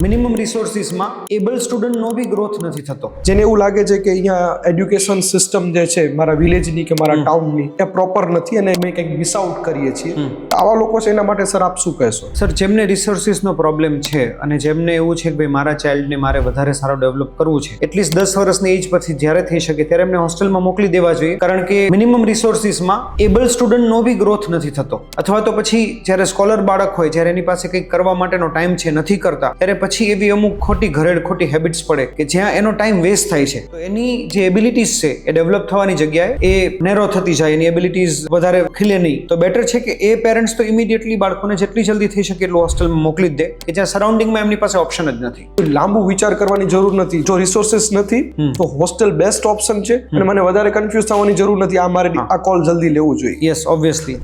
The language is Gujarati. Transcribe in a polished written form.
મિનિમમ રિસોર્સિસમાં એબલ સ્ટુડન્ટનો બી ગ્રોથ નથી થતો. જેને એવું લાગે છે કે અહીંયા એડ્યુકેશન સિસ્ટમ જે છે મારા વિલેજની કે મારા ટાઉનની એ પ્રોપર નથી અને અમે કંઈક મિસ આઉટ કરીએ છીએ. આવા લોકો છે એના માટે સર આપ શું કહેશો? સર, જેમને રિસોર્સિસનો પ્રોબ્લેમ છે અને જેમને એવું છે કે ભાઈ મારા ચાઇલ્ડને મારે વધારે સારો ડેવલપ કરવું છે, એટલીસ્ટ 10 વર્ષની એજ પછી જ્યારે થઈ શકે ત્યારે એમને હોસ્ટેલમાં મોકલી દેવા જોઈએ. કારણ કે મિનિમમ રિસોર્સિસમાં એબલ સ્ટુડન્ટનો બી ગ્રોથ નથી થતો. અથવા તો પછી જ્યારે સ્કોલર બાળક હોય, જ્યારે એની પાસે કંઈક કરવા માટેનો ટાઈમ છે, નથી કરતા, ત્યારે પછી એવી અમુક ખોટી હેબિટ્સ પડે કે જ્યાં એનો ટાઈમ વેસ્ટ થાય છે. તો એની જે એબિલિટીઝ છે એ ડેવલપ થવાની જગ્યાએ એ નેરો થતી જાય, એની એબિલિટીઝ વધારે ખીલે નહીં. તો બેટર છે કે એ પેરેન્ટ્સ તો ઇમિડિયેટલી બાળકોને જેટલી જલ્દી થઈ શકે એટલું હોસ્ટેલમાં મોકલી જ દે કે જ્યાં સરાઉન્ડિંગમાં એમની પાસે ઓપ્શન જ નથી. લાંબુ વિચાર કરવાની જરૂર નથી. જો રિસોર્સિસ નથી તો હોસ્ટેલ બેસ્ટ ઓપ્શન છે અને મને વધારે કન્ફ્યુઝ થવાની જરૂર નથી. આ મારે આ કોલ જલ્દી લેવું જોઈએ. Yes, obviously.